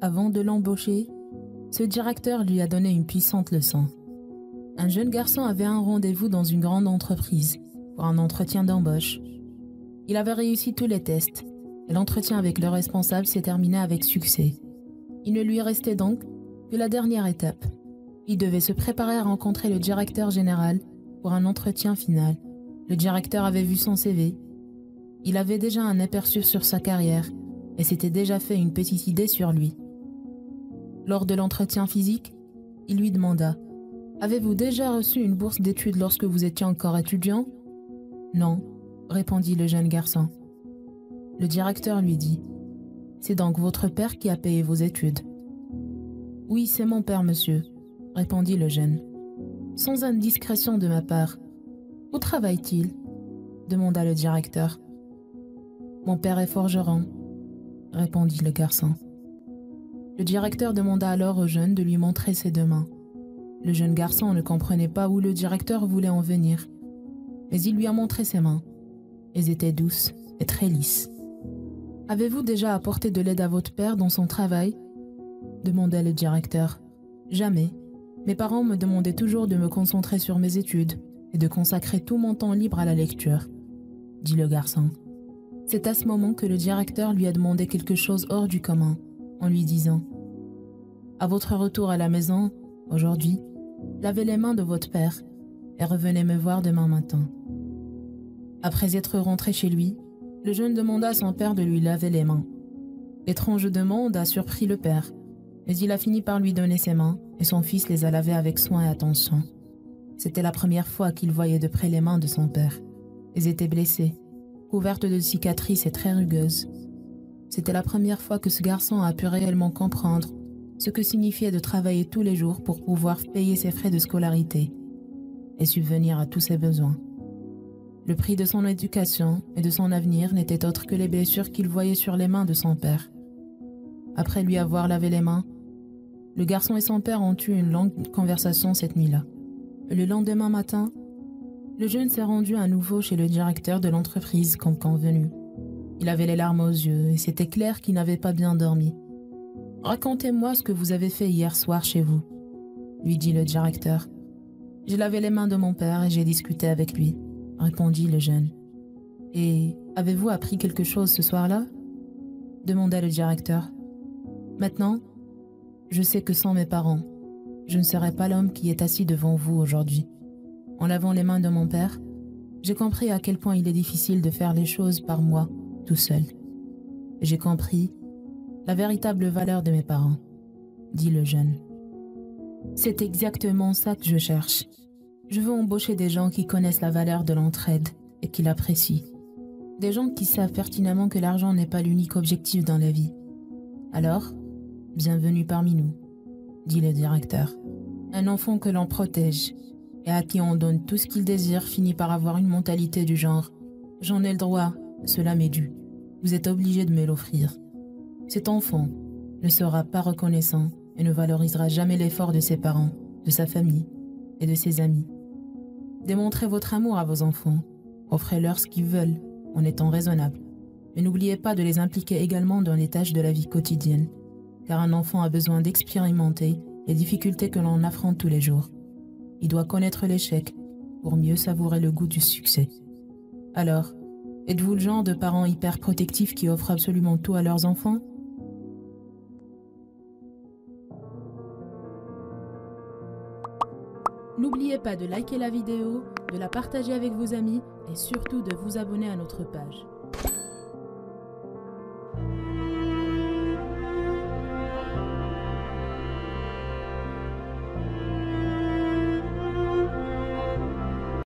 Avant de l'embaucher, ce directeur lui a donné une puissante leçon. Un jeune garçon avait un rendez-vous dans une grande entreprise pour un entretien d'embauche. Il avait réussi tous les tests et l'entretien avec le responsable s'est terminé avec succès. Il ne lui restait donc que la dernière étape. Il devait se préparer à rencontrer le directeur général pour un entretien final. Le directeur avait vu son CV. Il avait déjà un aperçu sur sa carrière et s'était déjà fait une petite idée sur lui. Lors de l'entretien physique, il lui demanda « Avez-vous déjà reçu une bourse d'études lorsque vous étiez encore étudiant ?»« Non », répondit le jeune garçon. Le directeur lui dit « C'est donc votre père qui a payé vos études ?»« Oui, c'est mon père, monsieur », répondit le jeune. « Sans indiscrétion de ma part, où travaille-t-il » demanda le directeur. « Mon père est forgeron », répondit le garçon. Le directeur demanda alors au jeune de lui montrer ses deux mains. Le jeune garçon ne comprenait pas où le directeur voulait en venir, mais il lui a montré ses mains. Elles étaient douces et très lisses. « Avez-vous déjà apporté de l'aide à votre père dans son travail ?» demandait le directeur. « Jamais. Mes parents me demandaient toujours de me concentrer sur mes études et de consacrer tout mon temps libre à la lecture, » dit le garçon. C'est à ce moment que le directeur lui a demandé quelque chose hors du commun, en lui disant « À votre retour à la maison, aujourd'hui, lavez les mains de votre père et revenez me voir demain matin. » Après être rentré chez lui, le jeune demanda à son père de lui laver les mains. L'étrange demande a surpris le père, mais il a fini par lui donner ses mains et son fils les a lavées avec soin et attention. C'était la première fois qu'il voyait de près les mains de son père. Elles étaient blessées, couvertes de cicatrices et très rugueuses. C'était la première fois que ce garçon a pu réellement comprendre ce que signifiait de travailler tous les jours pour pouvoir payer ses frais de scolarité et subvenir à tous ses besoins. Le prix de son éducation et de son avenir n'était autre que les blessures qu'il voyait sur les mains de son père. Après lui avoir lavé les mains, le garçon et son père ont eu une longue conversation cette nuit-là. Le lendemain matin, le jeune s'est rendu à nouveau chez le directeur de l'entreprise comme convenu. Il avait les larmes aux yeux et c'était clair qu'il n'avait pas bien dormi. « Racontez-moi ce que vous avez fait hier soir chez vous, » lui dit le directeur. « J'ai lavé les mains de mon père et j'ai discuté avec lui, » répondit le jeune. « Et avez-vous appris quelque chose ce soir-là » demanda le directeur. « Maintenant, je sais que sans mes parents, je ne serais pas l'homme qui est assis devant vous aujourd'hui. En lavant les mains de mon père, j'ai compris à quel point il est difficile de faire les choses par moi, tout seul. J'ai compris la véritable valeur de mes parents, » dit le jeune. « C'est exactement ça que je cherche. Je veux embaucher des gens qui connaissent la valeur de l'entraide et qui l'apprécient. Des gens qui savent pertinemment que l'argent n'est pas l'unique objectif dans la vie. Alors, bienvenue parmi nous, » dit le directeur. « Un enfant que l'on protège et à qui on donne tout ce qu'il désire finit par avoir une mentalité du genre « J'en ai le droit, cela m'est dû. Vous êtes obligé de me l'offrir. » Cet enfant ne sera pas reconnaissant et ne valorisera jamais l'effort de ses parents, de sa famille et de ses amis. Démontrez votre amour à vos enfants. Offrez-leur ce qu'ils veulent en étant raisonnable. Mais n'oubliez pas de les impliquer également dans les tâches de la vie quotidienne, car un enfant a besoin d'expérimenter les difficultés que l'on affronte tous les jours. Il doit connaître l'échec pour mieux savourer le goût du succès. Alors, êtes-vous le genre de parents hyper protectifs qui offrent absolument tout à leurs enfants ? N'oubliez pas de liker la vidéo, de la partager avec vos amis et surtout de vous abonner à notre page.